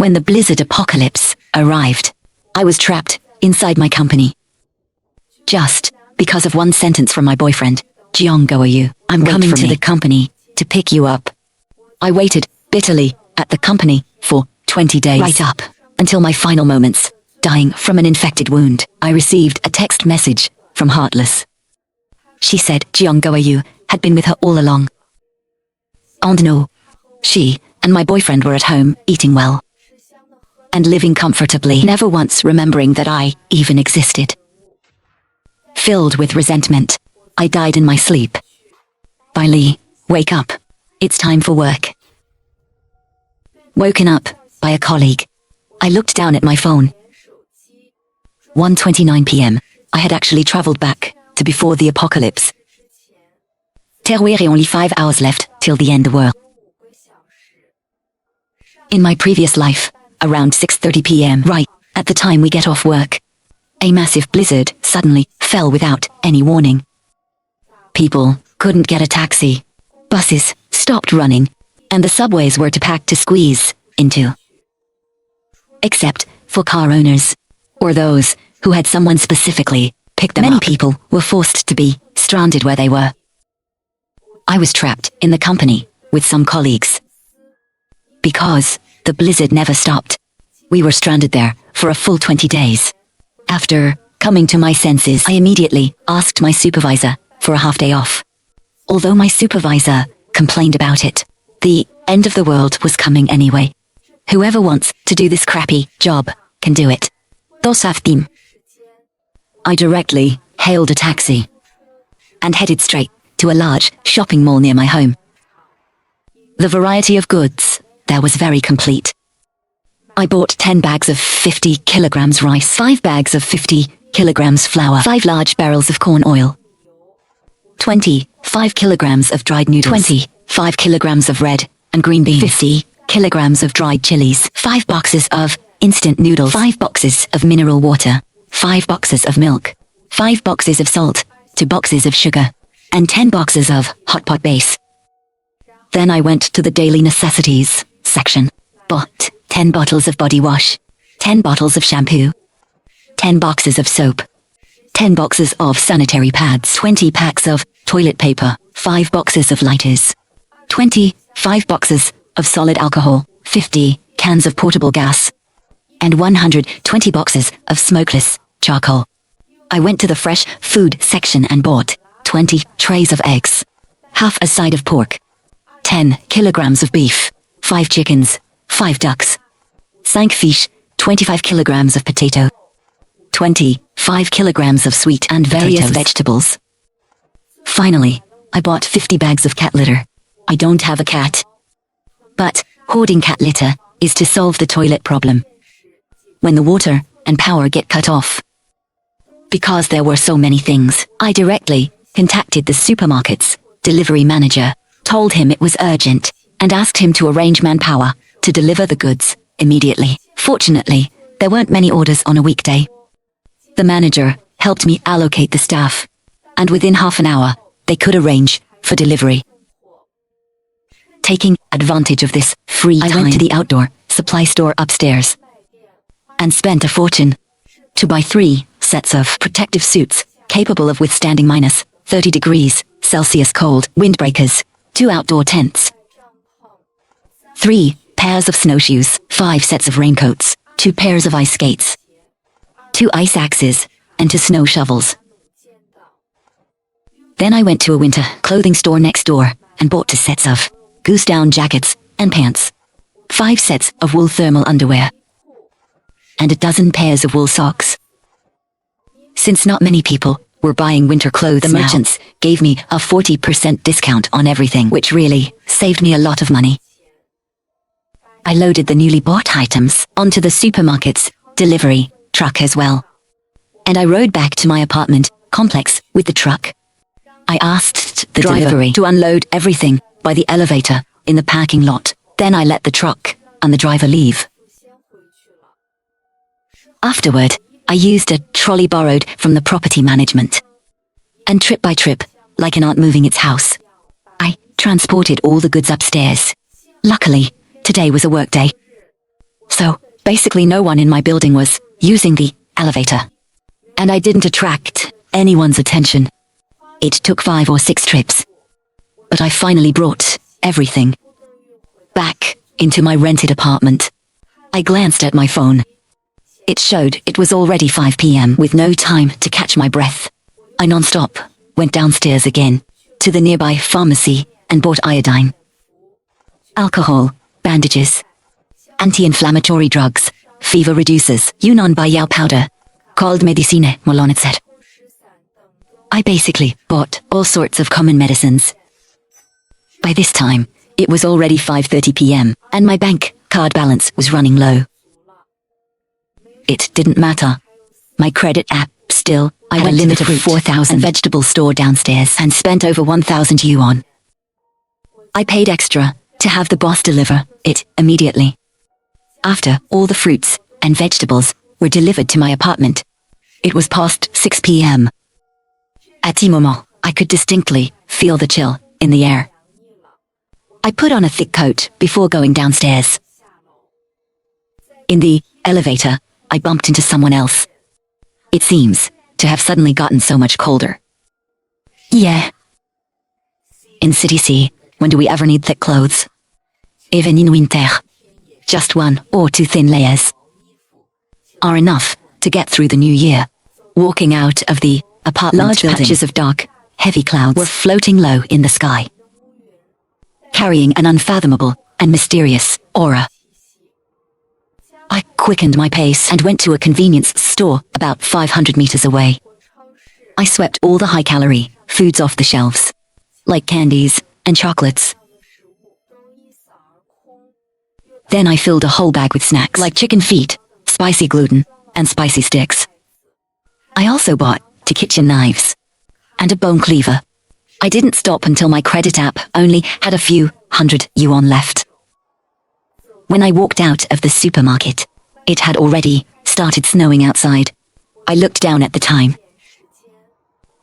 When the blizzard apocalypse arrived, I was trapped inside my company. Just because of one sentence from my boyfriend, "Jiang Goayu, I'm coming to the company to pick you up." I waited bitterly at the company for 20 days. Right up until my final moments, dying from an infected wound. I received a text message from Heartless. She said Jiang Goayu had been with her all along. And no, she and my boyfriend were at home, eating well and living comfortably, never once remembering that I even existed. Filled with resentment, I died in my sleep. Bai Li, wake up. It's time for work. Woken up by a colleague, I looked down at my phone. 1:29 p.m. I had actually traveled back to before the apocalypse. There were only 5 hours left till the end of the world. In my previous life, around 6:30 p.m., right at the time we get off work, a massive blizzard suddenly fell without any warning. People couldn't get a taxi. Buses stopped running, and the subways were too packed to squeeze into. Except for car owners, or those who had someone specifically pick them up. Many people were forced to be stranded where they were. I was trapped in the company with some colleagues. Because the blizzard never stopped, we were stranded there for a full 20 days. After coming to my senses, I immediately asked my supervisor for a half day off. Although my supervisor complained about it, the end of the world was coming anyway. Whoever wants to do this crappy job can do it. Dos have team. I directly hailed a taxi and headed straight to a large shopping mall near my home. The variety of goods there was very complete. I bought 10 bags of 50 kilograms rice, 5 bags of 50 kilograms flour, 5 large barrels of corn oil, 25 kilograms of dried noodles, 25 kilograms of red and green beans, 50 kilograms of dried chilies, 5 boxes of instant noodles, 5 boxes of mineral water, 5 boxes of milk, 5 boxes of salt, 2 boxes of sugar, and 10 boxes of hot pot base. Then I went to the daily necessities section, bought 10 bottles of body wash, 10 bottles of shampoo, 10 boxes of soap, 10 boxes of sanitary pads, 20 packs of toilet paper, 5 boxes of lighters, 25 boxes of solid alcohol, 50 cans of portable gas, and 120 boxes of smokeless charcoal. I went to the fresh food section and bought 20 trays of eggs, half a side of pork, 10 kilograms of beef, 5 chickens, 5 ducks, 5 fish, 25 kilograms of potato, 25 kilograms of sweet and various vegetables. Finally, I bought 50 bags of cat litter. I don't have a cat. But hoarding cat litter is to solve the toilet problem. When the water and power get cut off. Because there were so many things, I directly contacted the supermarket's delivery manager, told him it was urgent, and asked him to arrange manpower to deliver the goods immediately. Fortunately, there weren't many orders on a weekday. The manager helped me allocate the staff, and within half an hour, they could arrange for delivery. Taking advantage of this free time, I went to the outdoor supply store upstairs and spent a fortune to buy 3 sets of protective suits capable of withstanding minus 30 degrees Celsius cold, windbreakers, 2 outdoor tents, 3 pairs of snowshoes, 5 sets of raincoats, 2 pairs of ice skates, 2 ice axes, and 2 snow shovels. Then I went to a winter clothing store next door and bought 2 sets of goose-down jackets and pants, 5 sets of wool thermal underwear, and a dozen pairs of wool socks. Since not many people were buying winter clothes, the merchants gave me a 40% discount on everything, which really saved me a lot of money. I loaded the newly bought items onto the supermarket's delivery truck as well, and I rode back to my apartment complex with the truck. I asked the driver to unload everything by the elevator in the parking lot. Then I let the truck and the driver leave. Afterward, I used a trolley borrowed from the property management. And trip by trip, like an aunt moving its house, I transported all the goods upstairs. Luckily, today was a work day. So, Basically no one in my building was using the elevator. And I didn't attract anyone's attention. It took 5 or 6 trips. But I finally brought everything back into my rented apartment. I glanced at my phone. It showed it was already 5 p.m. with no time to catch my breath. I non-stop went downstairs again to the nearby pharmacy and bought iodine, alcohol, bandages, anti-inflammatory drugs, fever reducers, Yunnan Bai Li powder, cold medicine, Molonitset. I basically bought all sorts of common medicines. By this time, it was already 5:30 p.m. and my bank card balance was running low. It didn't matter. My credit app still, I had a limit of 4,000 vegetable store downstairs and spent over 1,000 yuan. I paid extra to have the boss deliver it immediately. After all the fruits and vegetables were delivered to my apartment, it was past 6 p.m. At the moment, I could distinctly feel the chill in the air. I put on a thick coat before going downstairs. In the elevator, I bumped into someone else. It seems to have suddenly gotten so much colder. Yeah. In City C, when do we ever need thick clothes? Even in winter. Just 1 or 2 thin layers are enough to get through the new year. Walking out of the apartment, large patches of dark, heavy clouds were floating low in the sky, carrying an unfathomable and mysterious aura. I quickened my pace and went to a convenience store about 500 meters away. I swept all the high-calorie foods off the shelves, like candies and chocolates. Then I filled a whole bag with snacks like chicken feet, spicy gluten, and spicy sticks. I also bought 2 kitchen knives and a bone cleaver. I didn't stop until my credit app only had a few hundred yuan left. When I walked out of the supermarket, it had already started snowing outside. I looked down at the time.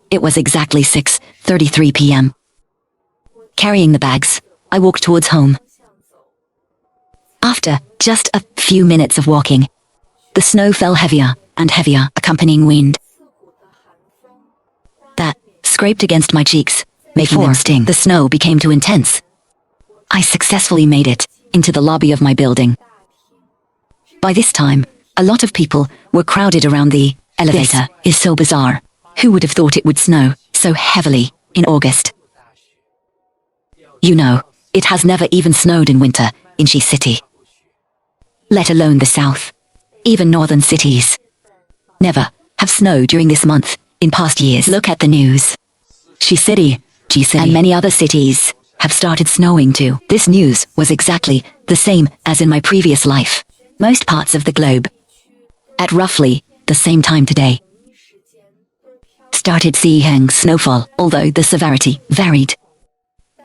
It was exactly 6:33 p.m. Carrying the bags, I walked towards home. After just a few minutes of walking, the snow fell heavier and heavier, accompanying wind that scraped against my cheeks, making them sting. The snow became too intense. I successfully made it into the lobby of my building. By this time, a lot of people were crowded around the elevator. This is so bizarre. Who would have thought it would snow so heavily in August? You know, it has never even snowed in winter in Xi City. Let alone the south. Even northern cities never have snowed during this month in past years. Look at the news. Xi City, and many other cities have started snowing too. This news was exactly the same as in my previous life. Most parts of the globe, at roughly the same time today, started seeing snowfall, although the severity varied.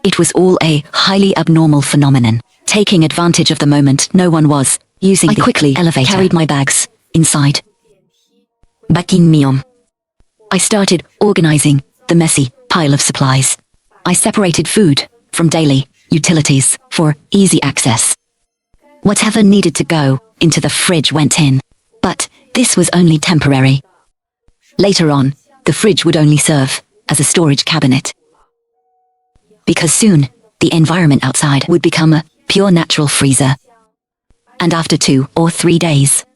It was all a highly abnormal phenomenon. Taking advantage of the moment no one was using the quickly elevator, carried my bags inside. Back in Myeom, I started organizing the messy pile of supplies. I separated food from daily utilities for easy access. Whatever needed to go into the fridge went in, but this was only temporary. Later on, the fridge would only serve as a storage cabinet, because soon the environment outside would become a pure natural freezer. And after 2 or 3 days,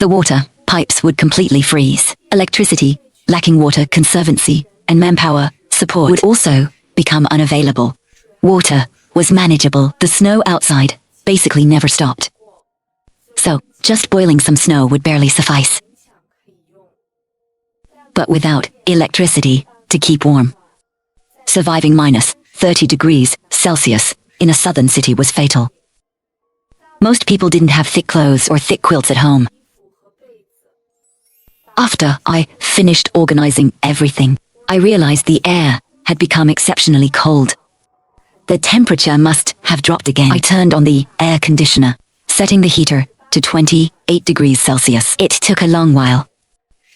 the water pipes would completely freeze. Electricity, lacking water conservancy, and manpower support would also become unavailable. Water was manageable. The snow outside basically never stopped. So, just boiling some snow would barely suffice. But without electricity to keep warm, surviving minus 30 degrees Celsius in a southern city was fatal. Most people didn't have thick clothes or thick quilts at home. After I finished organizing everything, I realized the air had become exceptionally cold. The temperature must have dropped again. I turned on the air conditioner, setting the heater to 28 degrees Celsius. It took a long while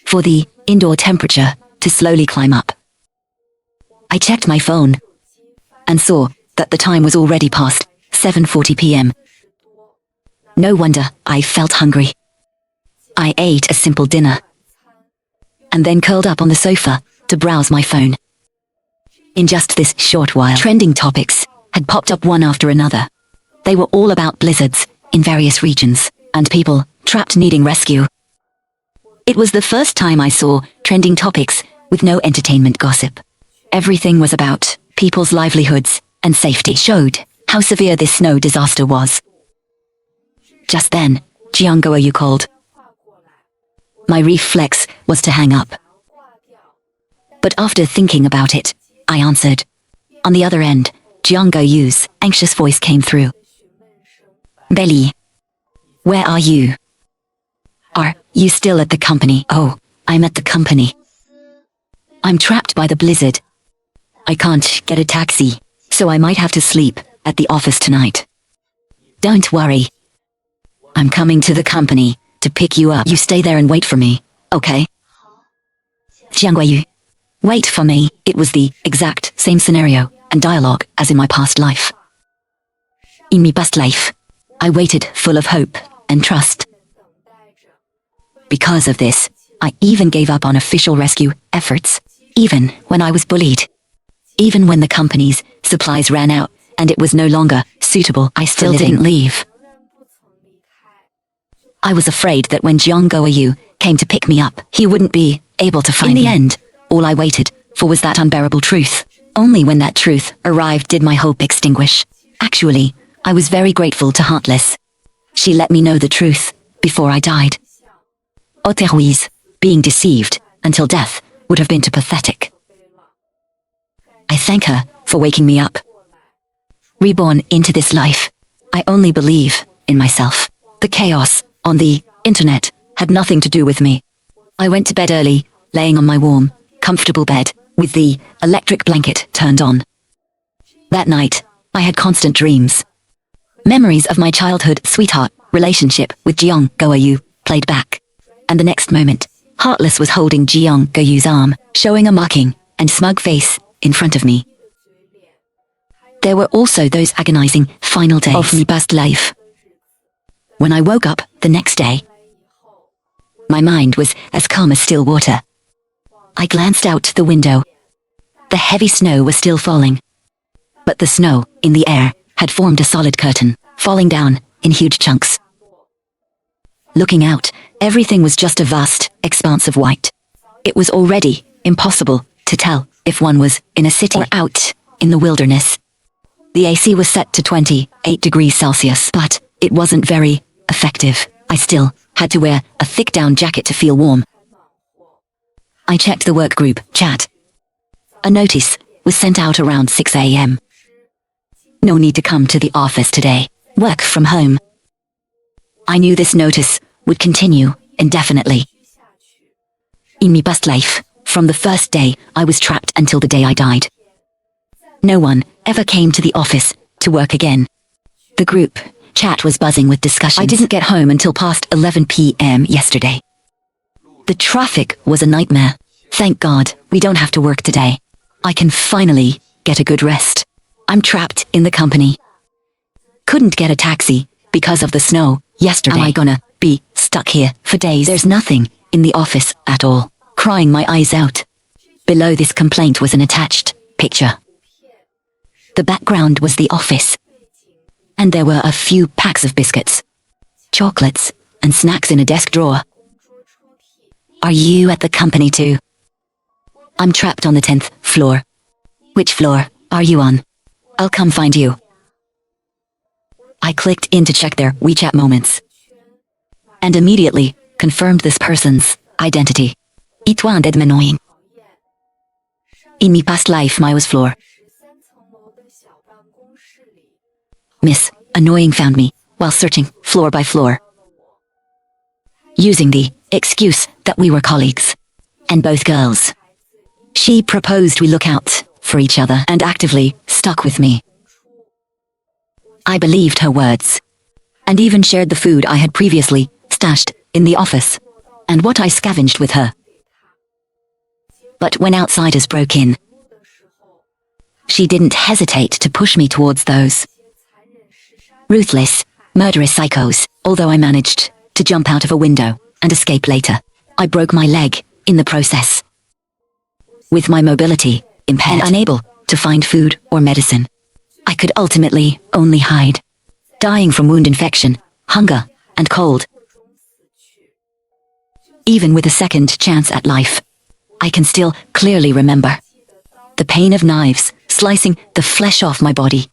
for the indoor temperature to slowly climb up. I checked my phone and saw that the time was already past 7:40 p.m. No wonder I felt hungry. I ate a simple dinner and then curled up on the sofa to browse my phone. In just this short while, trending topics had popped up one after another. They were all about blizzards in various regions and people trapped needing rescue. It was the first time I saw trending topics with no entertainment gossip. Everything was about people's livelihoods and safety. It showed how severe this snow disaster was. Just then, Jianguoyu called. My reflex was to hang up. But after thinking about it, I answered. On the other end, Jianguoyu's anxious voice came through. Bai Li, where are you? Are you still at the company? Oh, I'm at the company. I'm trapped by the blizzard. I can't get a taxi, so I might have to sleep at the office tonight. Don't worry. I'm coming to the company to pick you up. You stay there and wait for me, okay? Jianguoyu, wait for me. It was the exact same scenario and dialogue as in my past life. In my past life, I waited full of hope and trust. Because of this, I even gave up on official rescue efforts, even when I was bullied. Even when the company's supplies ran out and it was no longer suitable, I still didn't leave. I was afraid that when Jianguoyu came to pick me up, he wouldn't be able to find me. In the end, all I waited for was that unbearable truth. Only when that truth arrived did my hope extinguish. Actually, I was very grateful to Heartless. She let me know the truth before I died. Otherwise, being deceived until death would have been too pathetic. I thank her for waking me up. Reborn into this life, I only believe in myself. The chaos on the internet had nothing to do with me. I went to bed early, laying on my warm, comfortable bed, with the electric blanket turned on. That night, I had constant dreams. Memories of my childhood sweetheart relationship with Jianguoyu played back. And the next moment, Heartless was holding Jianguoyu's arm, showing a mocking and smug face in front of me. There were also those agonizing final days of my past life. When I woke up the next day, my mind was as calm as still water. I glanced out the window. The heavy snow was still falling. But the snow in the air had formed a solid curtain, falling down in huge chunks. Looking out, everything was just a vast expanse of white. It was already impossible to tell if one was in a city or out in the wilderness. The AC was set to 28 degrees Celsius, but it wasn't very effective. I still had to wear a thick down jacket to feel warm. I checked the work group chat. A notice was sent out around 6 a.m. No need to come to the office today. Work from home. I knew this notice would continue indefinitely. In my past life, from the first day I was trapped until the day I died, no one ever came to the office to work again. The group chat was buzzing with discussions. I didn't get home until past 11 p.m. yesterday. The traffic was a nightmare. Thank God we don't have to work today. I can finally get a good rest. I'm trapped in the company. Couldn't get a taxi because of the snow yesterday. Am I gonna be stuck here for days? There's nothing in the office at all. Crying my eyes out. Below this complaint was an attached picture. The background was the office. And there were a few packs of biscuits, chocolates, and snacks in a desk drawer. Are you at the company too? I'm trapped on the 10th floor. Which floor are you on? I'll come find you. I clicked in to check their WeChat moments. And immediately confirmed this person's identity. Itwan dead annoying. In my past life, my was floor. Miss Annoying found me while searching floor by floor, using the excuse that we were colleagues, and both girls. She proposed we look out for each other and actively stuck with me. I believed her words, and even shared the food I had previously stashed in the office, and what I scavenged with her. But when outsiders broke in, she didn't hesitate to push me towards those ruthless Murderous psychos. Although I managed to jump out of a window and escape later, I broke my leg in the process. With my mobility impaired and unable to find food or medicine, I could ultimately only hide, dying from wound infection, hunger, and cold. Even with a second chance at life, I can still clearly remember the pain of knives slicing the flesh off my body,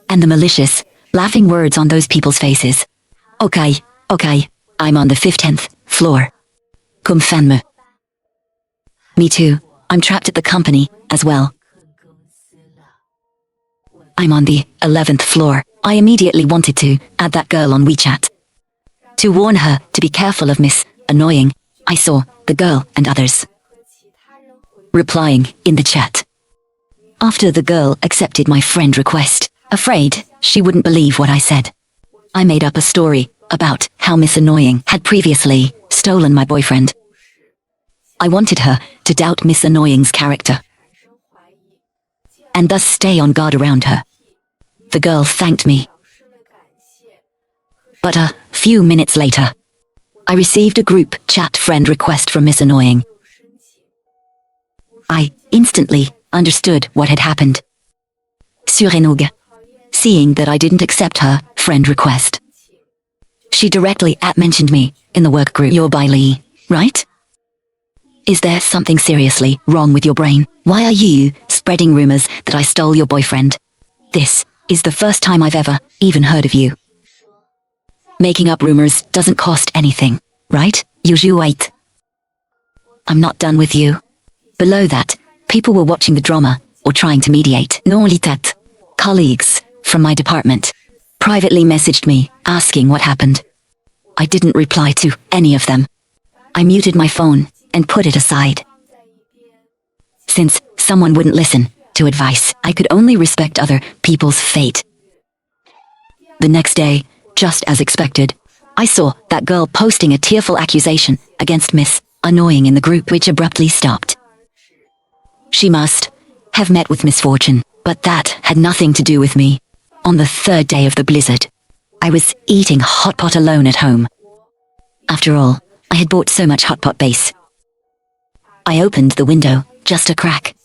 and the malicious, laughing words on those people's faces. Okay, I'm on the 15th floor. Come fan me. Me too, I'm trapped at the company as well. I'm on the 11th floor. I immediately wanted to add that girl on WeChat to warn her to be careful of Miss Annoying. I saw the girl and others replying in the chat. After the girl accepted my friend request, afraid she wouldn't believe what I said, I made up a story about how Miss Annoying had previously stolen my boyfriend. I wanted her to doubt Miss Annoying's character and thus stay on guard around her. The girl thanked me. But a few minutes later, I received a group chat friend request from Miss Annoying. I instantly understood what had happened. Surenog. Seeing that I didn't accept her friend request, she directly mentioned me in the work group. You're Bai Li, right? Is there something seriously wrong with your brain? Why are you spreading rumors that I stole your boyfriend? This is the first time I've ever even heard of you. Making up rumors doesn't cost anything, right? You wait. I'm not done with you. Below that, people were watching the drama or trying to mediate. Not only that, colleagues from my department privately messaged me asking what happened. I didn't reply to any of them. I muted my phone and put it aside. Since someone wouldn't listen to advice, I could only respect other people's fate. The next day, just as expected, I saw that girl posting a tearful accusation against Miss Annoying in the group, which abruptly stopped. She must have met with misfortune, but that had nothing to do with me. On the third day of the blizzard, I was eating hot pot alone at home. After all, I had bought so much hot pot base. I opened the window just a crack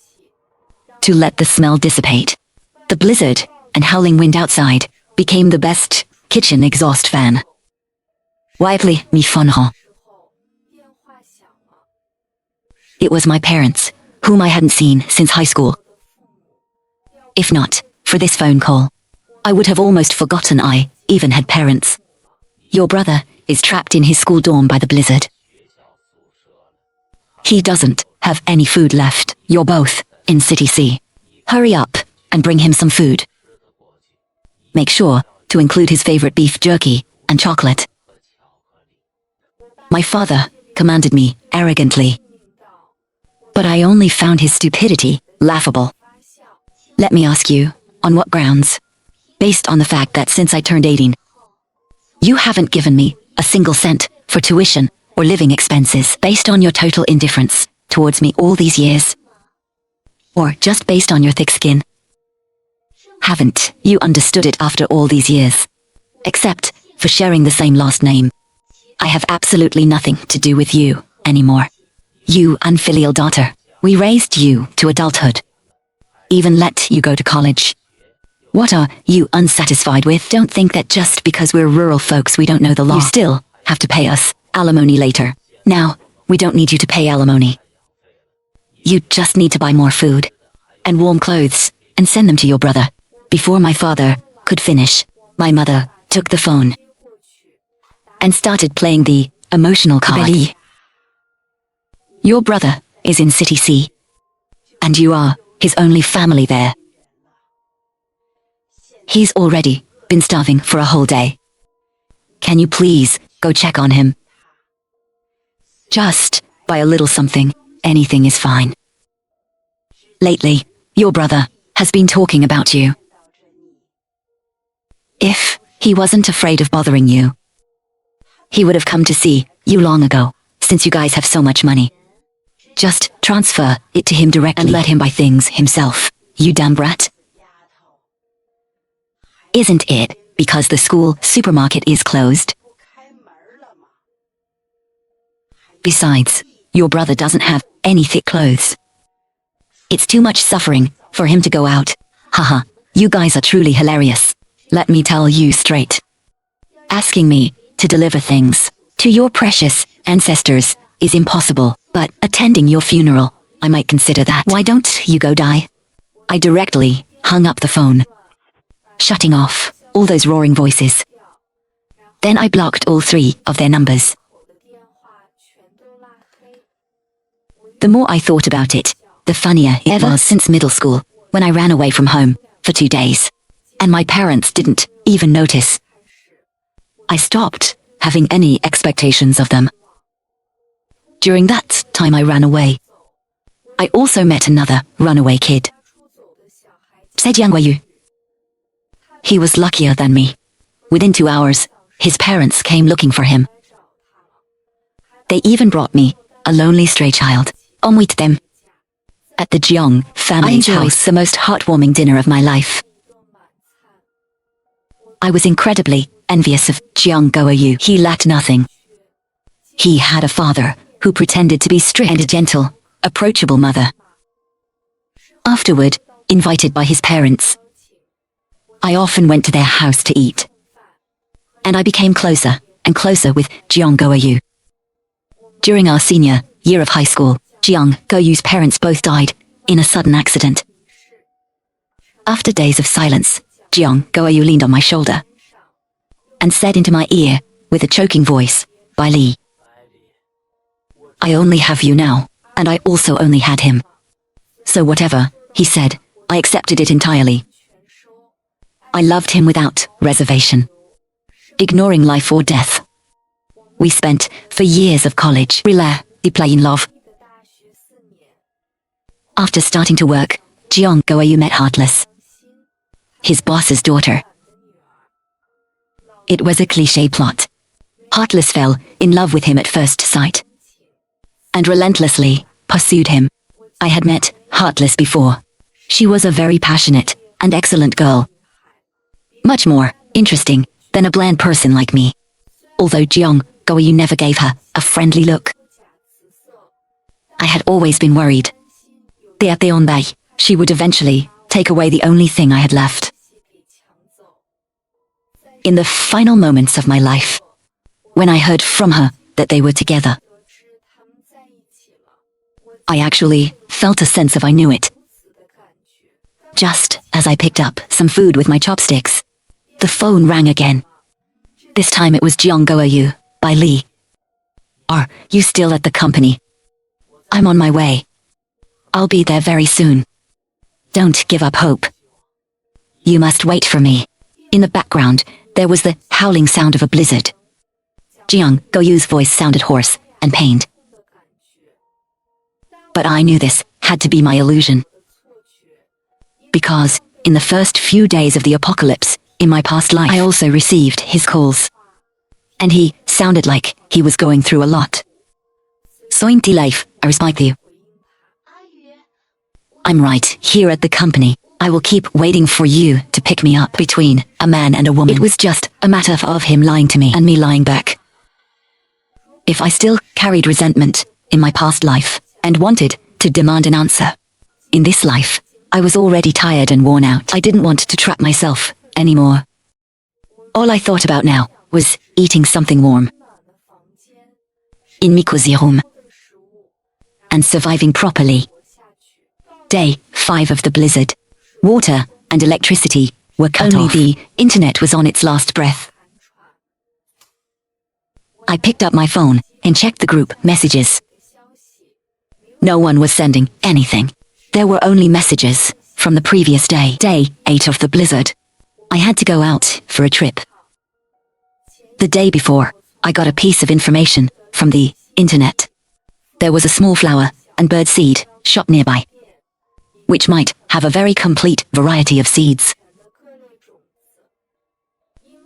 to let the smell dissipate. The blizzard and howling wind outside became the best kitchen exhaust fan. Widely mi fonron. It was my parents, whom I hadn't seen since high school. If not for this phone call, I would have almost forgotten I even had parents. Your brother is trapped in his school dorm by the blizzard. He doesn't have any food left. You're both in City C. Hurry up and bring him some food. Make sure to include his favorite beef jerky and chocolate. My father commanded me arrogantly, but I only found his stupidity laughable. Let me ask you, on what grounds? Based on the fact that since I turned 18, you haven't given me a single cent for tuition or living expenses, based on your total indifference towards me all these years? Or just based on your thick skin? Haven't you understood it after all these years? Except for sharing the same last name, I have absolutely nothing to do with you anymore. You unfilial daughter, we raised you to adulthood. Even let you go to college. What are you unsatisfied with? Don't think that just because we're rural folks we don't know the law. You still have to pay us alimony later. Now, we don't need you to pay alimony. You just need to buy more food and warm clothes and send them to your brother. Before my father could finish, my mother took the phone and started playing the emotional card. Bai Li. Your brother is in City C, and you are his only family there. He's already been starving for a whole day. Can you please go check on him? Just buy a little something, anything is fine. Lately, your brother has been talking about you. If he wasn't afraid of bothering you, he would have come to see you long ago, since you guys have so much money. Just transfer it to him directly and let him buy things himself, you damn brat. Isn't it because the school supermarket is closed. Besides, your brother doesn't have any thick clothes. It's too much suffering for him to go out. Haha, you guys are truly hilarious. Let me tell you straight. Asking me to deliver things to your precious ancestors is impossible, but attending your funeral, I might consider that. Why don't you go die? I directly hung up the phone, shutting off all those roaring voices. Then I blocked all 3 of their numbers. The more I thought about it, the funnier it was. Since middle school, when I ran away from home for 2 days, and my parents didn't even notice. I stopped having any expectations of them. During that time I ran away, I also met another runaway kid. He was luckier than me. Within 2 hours, his parents came looking for him. They even brought me a lonely stray child on with them. At the Jiang family's house, the most heartwarming dinner of my life. I was incredibly envious of Jiang Goyu. He lacked nothing. He had a father who pretended to be strict and a gentle, approachable mother. Afterward, invited by his parents, I often went to their house to eat. And I became closer and closer with Jiang Goyu. During our senior year of high school, Jiang Goyu's parents both died in a sudden accident. After days of silence, Jiang Goyu leaned on my shoulder and said into my ear with a choking voice, "Bai Li, I only have you now, and I also only had him. So whatever he said, I accepted it entirely. I loved him without reservation, ignoring life or death. We spent 4 years of college playing love. After starting to work, Jiang Goyu met Heartless, his boss's daughter. It was a cliché plot. Heartless fell in love with him at first sight and relentlessly pursued him. I had met Heartless before. She was a very passionate and excellent girl. Much more interesting than a bland person like me. Although Jiang Goyu never gave her a friendly look. I had always been worried that she would eventually take away the only thing I had left. In the final moments of my life, when I heard from her that they were together, I actually felt a sense of I knew it. Just as I picked up some food with my chopsticks, the phone rang again. This time it was Jiang Goyu, Bai Li. Are you still at the company? I'm on my way. I'll be there very soon. Don't give up hope. You must wait for me. In the background, there was the howling sound of a blizzard. Jiang Goyu's voice sounded hoarse and pained. But I knew this had to be my illusion. Because, in the first few days of the apocalypse, in my past life, I also received his calls. And he sounded like he was going through a lot. Sointi life, I respect you. I'm right here at the company. I will keep waiting for you to pick me up. Between a man and a woman, it was just a matter of him lying to me and me lying back. If I still carried resentment in my past life and wanted to demand an answer, in this life, I was already tired and worn out. I didn't want to trap myself anymore. All I thought about now was eating something warm in my cozy room and surviving properly. Day 5 of the blizzard. Water and electricity were cut off. Only the internet was on its last breath. I picked up my phone and checked the group messages. No one was sending anything. There were only messages from the previous day. Day 8 of the blizzard. I had to go out for a trip. The day before, I got a piece of information from the internet. There was a small flower and bird seed shop nearby, which might have a very complete variety of seeds.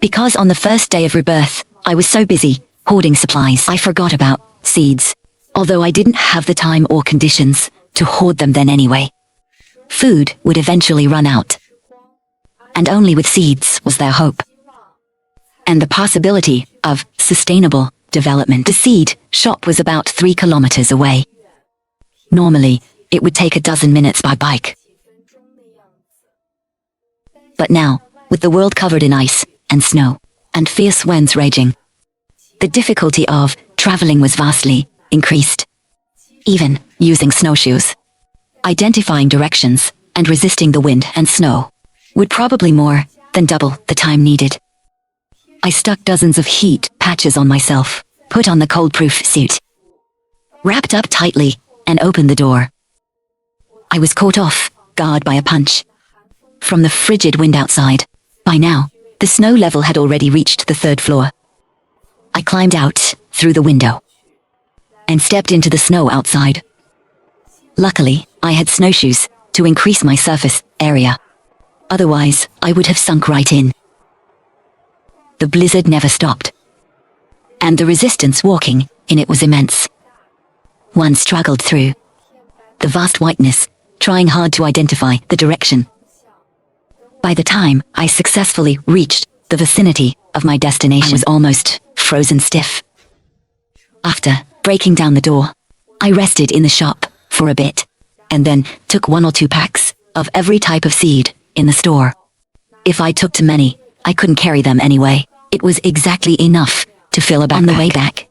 Because on the first day of Rebirth, I was so busy hoarding supplies, I forgot about seeds, although I didn't have the time or conditions to hoard them then anyway. Food would eventually run out, and only with seeds was there hope. and the possibility of sustainable development. The seed shop was about 3 kilometers away. Normally, it would take a dozen minutes by bike. But now, with the world covered in ice and snow and fierce winds raging, the difficulty of traveling was vastly increased. Even using snowshoes, identifying directions, and resisting the wind and snow would probably more than double the time needed. I stuck dozens of heat patches on myself, put on the cold-proof suit, wrapped up tightly, and opened the door. I was caught off guard by a punch from the frigid wind outside. By now, the snow level had already reached the 3rd floor. I climbed out through the window and stepped into the snow outside. Luckily, I had snowshoes to increase my surface area. Otherwise, I would have sunk right in. The blizzard never stopped, and the resistance walking in it was immense. One struggled through the vast whiteness, trying hard to identify the direction. By the time I successfully reached the vicinity of my destination, I was almost frozen stiff. After breaking down the door, I rested in the shop for a bit, and then took 1 or 2 packs of every type of seed in the store. If I took too many, I couldn't carry them anyway. It was exactly enough to fill a backpack. On the way back,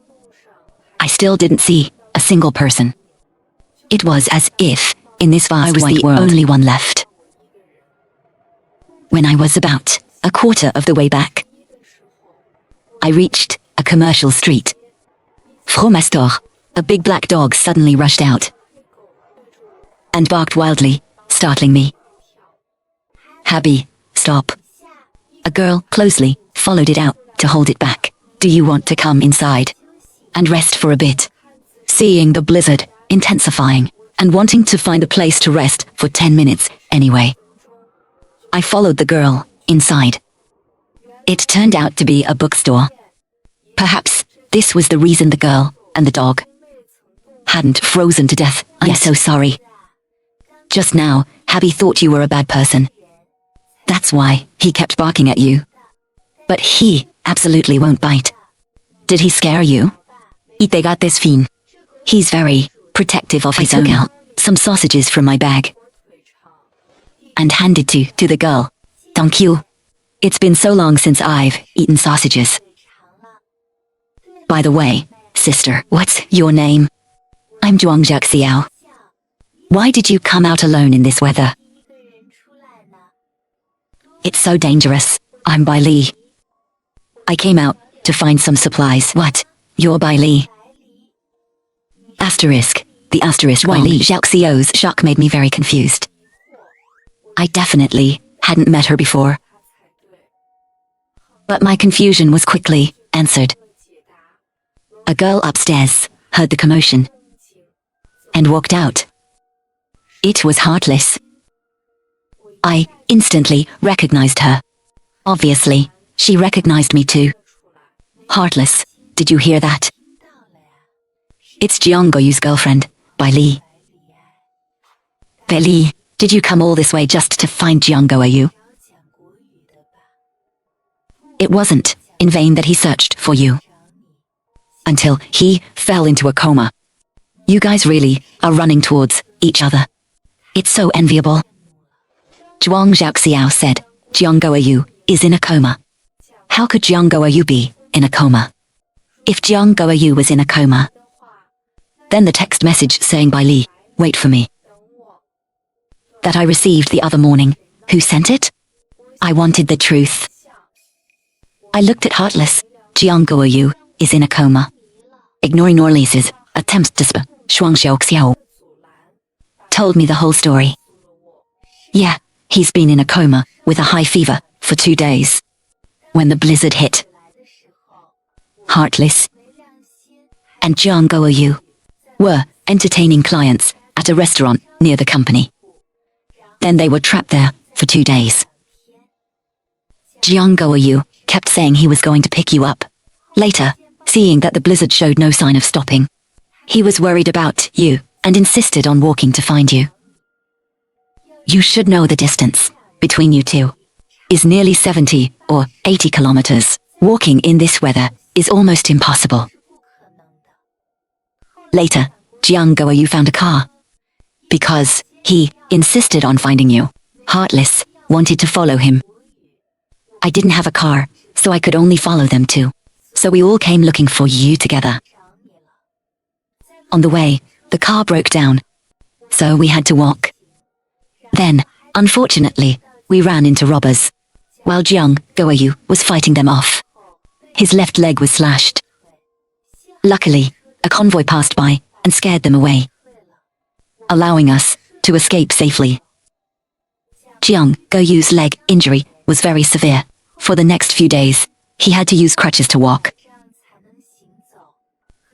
I still didn't see a single person. It was as if, in this vast white world, I was the only one left. When I was about a quarter of the way back, I reached a commercial street. Fromastor, a big black dog, suddenly rushed out and barked wildly, startling me. Habby, stop. A girl closely followed it out to hold it back. Do you want to come inside and rest for a bit? Seeing the blizzard intensifying and wanting to find a place to rest for 10 minutes anyway, I followed the girl inside. It turned out to be a bookstore. Perhaps this was the reason the girl and the dog hadn't frozen to death. I'm so sorry. Just now, Habby thought you were a bad person. That's why he kept barking at you. But he absolutely won't bite. Did he scare you? They got this fiend. He's very protective of his own. I took out some sausages from my bag and handed to the girl. Thank you. It's been so long since I've eaten sausages. By the way, sister, what's your name? I'm Zhuang Xiao. Why did you come out alone in this weather? It's so dangerous. I'm Bai Li. I came out to find some supplies. What? You're Bai Li? Asterisk. The asterisk Bai Li Xiao's shock made me very confused. I definitely hadn't met her before. But my confusion was quickly answered. A girl upstairs heard the commotion and walked out. It was Heartless. I instantly recognized her. Obviously, she recognized me too. Heartless, did you hear that? It's Jiang Goyu's girlfriend, Bai Li. Bai Li, did you come all this way just to find Jiang Goyu? It wasn't in vain that he searched for you until he fell into a coma. You guys really are running towards each other. It's so enviable. Zhuang Xiao said, Jiang Goyu is in a coma. How could Jiang Goyu be in a coma? If Jiang Goyu was in a coma, then the text message saying Bai Li, wait for me, that I received the other morning, who sent it? I wanted the truth. I looked at Heartless. Jiang Goyu is in a coma. Ignoring Norlise's attempts to Shuang Xiao told me the whole story. Yeah, he's been in a coma with a high fever for 2 days when the blizzard hit. Heartless and Jiang Goyu were entertaining clients at a restaurant near the company. Then they were trapped there for 2 days. Jiang Goyu kept saying he was going to pick you up. Later, seeing that the blizzard showed no sign of stopping, he was worried about you and insisted on walking to find you. You should know the distance between you two is nearly 70 or 80 kilometers. Walking in this weather is almost impossible. Later, Jiang Guoyu found a car. Because he insisted on finding you. Heartless wanted to follow him. I didn't have a car, so I could only follow them too. So we all came looking for you together. On the way, the car broke down, so we had to walk. Then, unfortunately, we ran into robbers, while Jiang Guoyu was fighting them off. His left leg was slashed. Luckily, a convoy passed by and scared them away, allowing us to escape safely. Jiang Guoyu's leg injury was very severe. For the next few days, he had to use crutches to walk.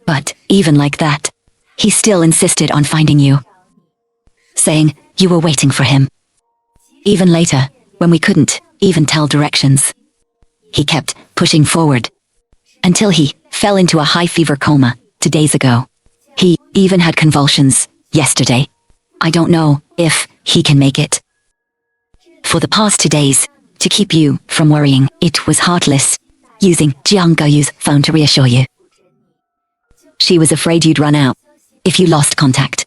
But even like that, he still insisted on finding you, saying you were waiting for him. Even later, when we couldn't even tell directions, he kept pushing forward until he fell into a high fever coma 2 days ago. He even had convulsions yesterday. I don't know if he can make it. For the past 2 days, to keep you from worrying, it was Heartless using Jiang Guoyu's phone to reassure you. She was afraid you'd run out if you lost contact.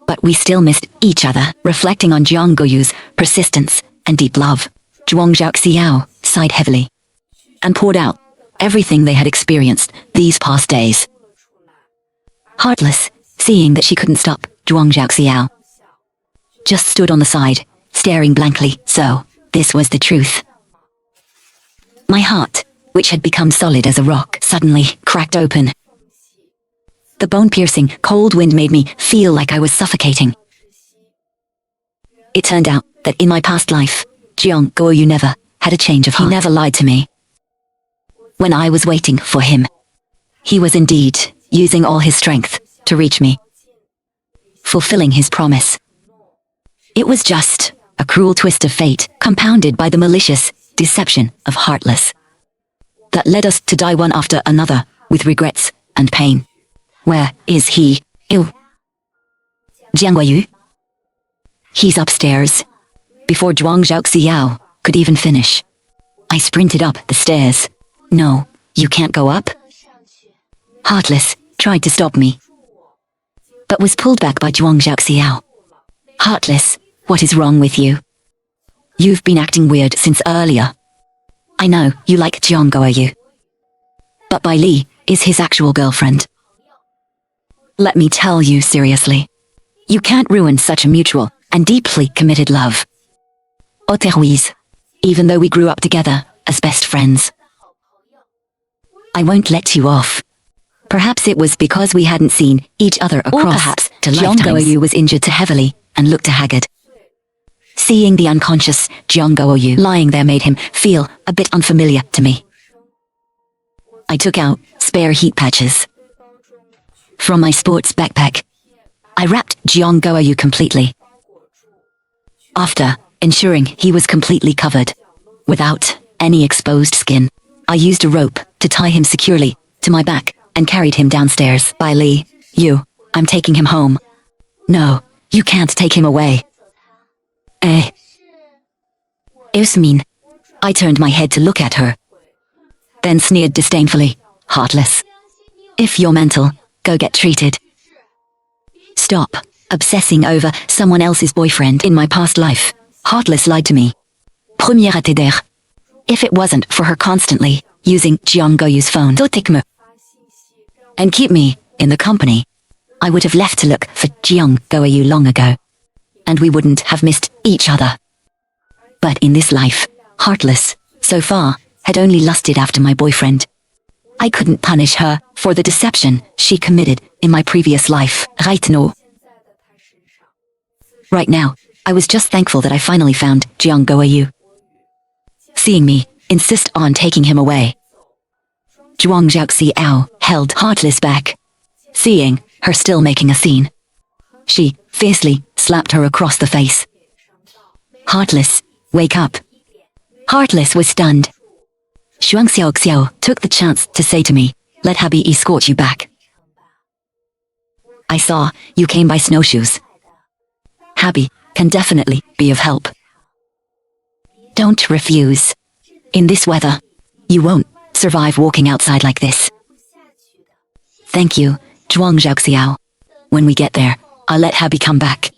But we still missed each other. Reflecting on Jiang Guoyu's persistence and deep love, Zhuang Zhaoxiao sighed heavily and poured out everything they had experienced these past days. Heartless, seeing that she couldn't stop, Zhuang Zhaoxiao just stood on the side, staring blankly. So, this was the truth. My heart, which had become solid as a rock, suddenly cracked open. The bone-piercing, cold wind made me feel like I was suffocating. It turned out that in my past life, Jiang Guoyu never had a change of heart. He never lied to me. When I was waiting for him, he was indeed using all his strength to reach me, fulfilling his promise. It was just a cruel twist of fate, compounded by the malicious deception of Heartless, that led us to die one after another with regrets and pain. Where is he? Ew. Jiang Guoyu? He's upstairs. Before Zhuang Zhaoxiao could even finish, I sprinted up the stairs. No, you can't go up. Heartless tried to stop me, but was pulled back by Zhuang Zhaoxiao. Heartless, what is wrong with you? You've been acting weird since earlier. I know you like Jiang Guoyu, but Bai Li is his actual girlfriend. Let me tell you seriously, you can't ruin such a mutual and deeply committed love. Otherwise, even though we grew up together as best friends, I won't let you off. Perhaps it was because we hadn't seen each other across, or perhaps Jiang Guoyu was injured too heavily and looked haggard. Seeing the unconscious Jiang Guoyu lying there made him feel a bit unfamiliar to me. I took out spare heat patches from my sports backpack. I wrapped Jiang Guoyu completely, after ensuring he was completely covered, without any exposed skin. I used a rope to tie him securely to my back and carried him downstairs. Bai Li, I'm taking him home. No, you can't take him away. Usmin. I turned my head to look at her, then sneered disdainfully. Heartless. If you're mental, go get treated. Stop obsessing over someone else's boyfriend. In my past life, Heartless lied to me. Première à t'aider. If it wasn't for her constantly using Jiang Guoyu's phone to take me and keep me in the company, I would have left to look for Jiang Guoyu long ago, and we wouldn't have missed each other. But in this life, Heartless, so far, had only lusted after my boyfriend. I couldn't punish her for the deception she committed in my previous life. Right now, I was just thankful that I finally found Jiang Guoyu. Seeing me insist on taking him away, Zhuang Zhaoxiao held Heartless back. Seeing her still making a scene, she fiercely slapped her across the face. Heartless, wake up. Heartless was stunned. Zhuang Xiaoxiao took the chance to say to me, let Habi escort you back. I saw you came by snowshoes. Habi can definitely be of help. Don't refuse. In this weather, you won't survive walking outside like this. Thank you, Zhuang Zhaoxiao. When we get there, I'll let Habi come back.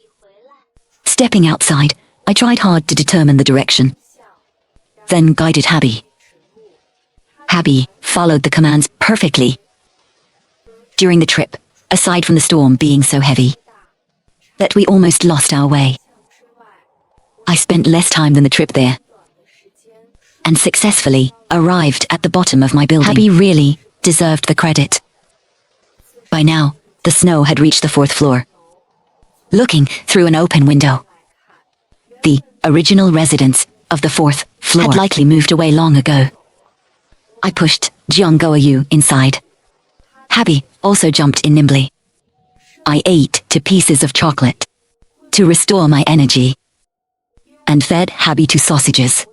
Stepping outside, I tried hard to determine the direction. Then guided Habi. Habi followed the commands perfectly. During the trip, aside from the storm being so heavy that we almost lost our way, I spent less time than the trip there, and successfully arrived at the bottom of my building. Habi really deserved the credit. By now, the snow had reached the 4th floor. Looking through an open window, the original residents of the 4th floor had likely moved away long ago. I pushed Jiang Goayu inside. Habi also jumped in nimbly. I ate 2 pieces of chocolate to restore my energy, and fed Habi 2 sausages.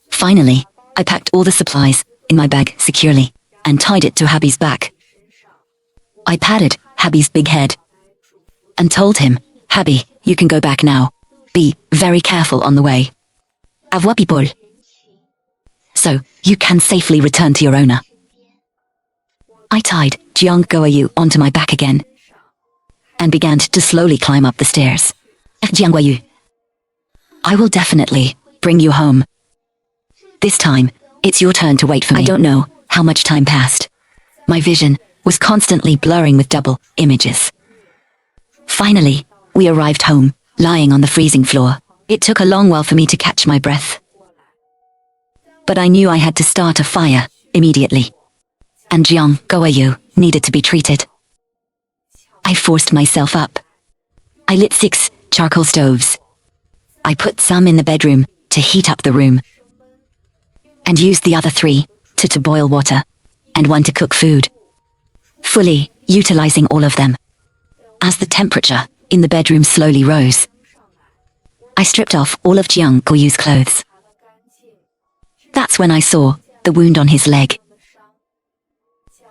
Finally, I packed all the supplies in my bag securely and tied it to Habi's back. I patted Habi's big head and told him, Habi, you can go back now. Be very careful on the way. Au revoir, people. So you can safely return to your owner. I tied Jiang Goayu onto my back again and began to slowly climb up the stairs. Jiang Goayu, I will definitely bring you home. This time, it's your turn to wait for me. I don't know how much time passed. My vision was constantly blurring with double images. Finally, we arrived home, lying on the freezing floor. It took a long while for me to catch my breath. But I knew I had to start a fire immediately, and Jiang Goayu needed to be treated. I forced myself up. I lit 6 charcoal stoves. I put some in the bedroom to heat up the room, and used the other 3 to boil water, and 1 to cook food, fully utilizing all of them. As the temperature in the bedroom slowly rose, I stripped off all of Jiang Goyu's clothes. That's when I saw the wound on his leg.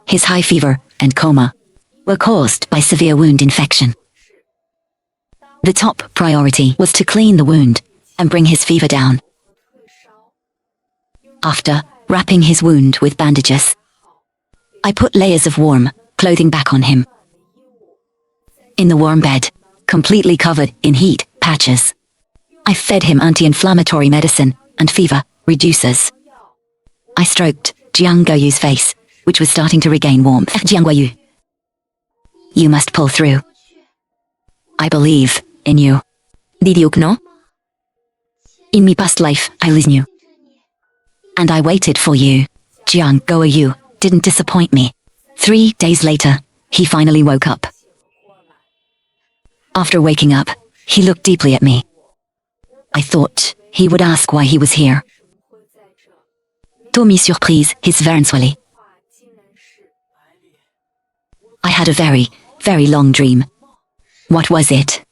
His high fever and coma were caused by severe wound infection. The top priority was to clean the wound and bring his fever down. After wrapping his wound with bandages, I put layers of warm clothing back on him. In the warm bed, completely covered in heat patches, I fed him anti-inflammatory medicine and fever reducers. I stroked Jiang Goyu's face, which was starting to regain warmth. Jiang Goyu, you must pull through. I believe in you. Did you know? In my past life, I listened you, and I waited for you. Jiang Goyu didn't disappoint me. 3 days later, he finally woke up. After waking up, he looked deeply at me. I thought he would ask why he was here. To my surprise, his Varensoili. I had a very, very long dream. What was it?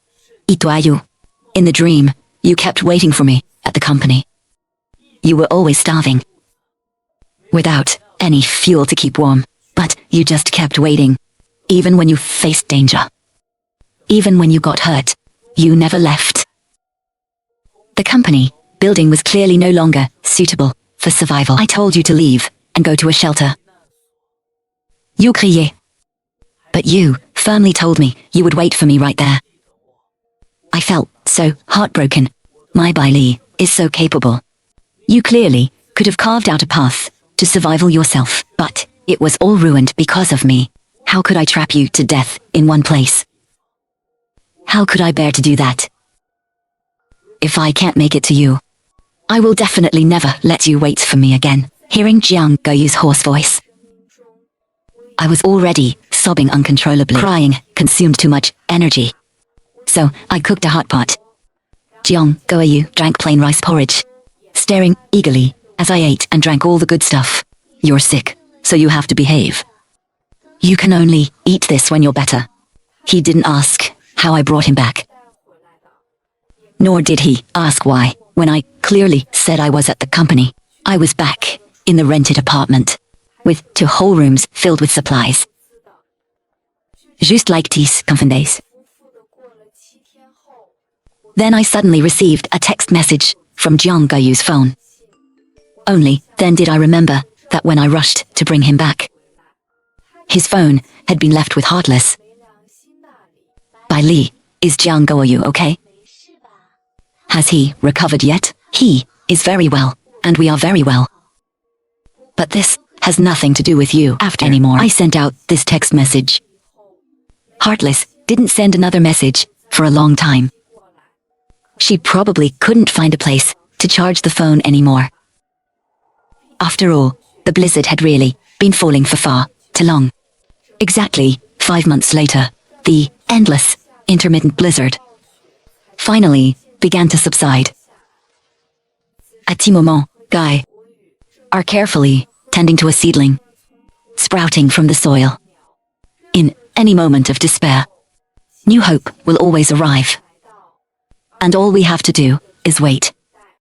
Itoayu. In the dream, you kept waiting for me at the company. You were always starving, without any fuel to keep warm, but you just kept waiting, even when you faced danger. Even when you got hurt, you never left. The company building was clearly no longer suitable for survival. I told you to leave and go to a shelter. You cried, but you firmly told me you would wait for me right there. I felt so heartbroken. My Bai Li is so capable. You clearly could have carved out a path to survival yourself, but it was all ruined because of me. How could I trap you to death in one place? How could I bear to do that? If I can't make it to you, I will definitely never let you wait for me again. Hearing Jiang Goyu's hoarse voice, I was already sobbing uncontrollably. Crying consumed too much energy, so I cooked a hot pot. Jiang Goyu drank plain rice porridge, staring eagerly as I ate and drank all the good stuff. You're sick, so you have to behave. You can only eat this when you're better. He didn't ask how I brought him back, nor did he ask why, when I clearly said I was at the company. I was back in the rented apartment, with 2 whole rooms filled with supplies. Just like 10 confidants. Then I suddenly received a text message from Jiang Goyu's phone. Only then did I remember that when I rushed to bring him back, his phone had been left with Heartless. Bai Li, is Jiang Guoyu okay? Has he recovered yet? He is very well, and we are very well. But this has nothing to do with you anymore. I sent out this text message. Heartless didn't send another message for a long time. She probably couldn't find a place to charge the phone anymore. After all, the blizzard had really been falling for far too long. Exactly 5 months later, the endless, intermittent blizzard finally began to subside. At the moment, Guy are carefully tending to a seedling sprouting from the soil. In any moment of despair, new hope will always arrive. And all we have to do is wait.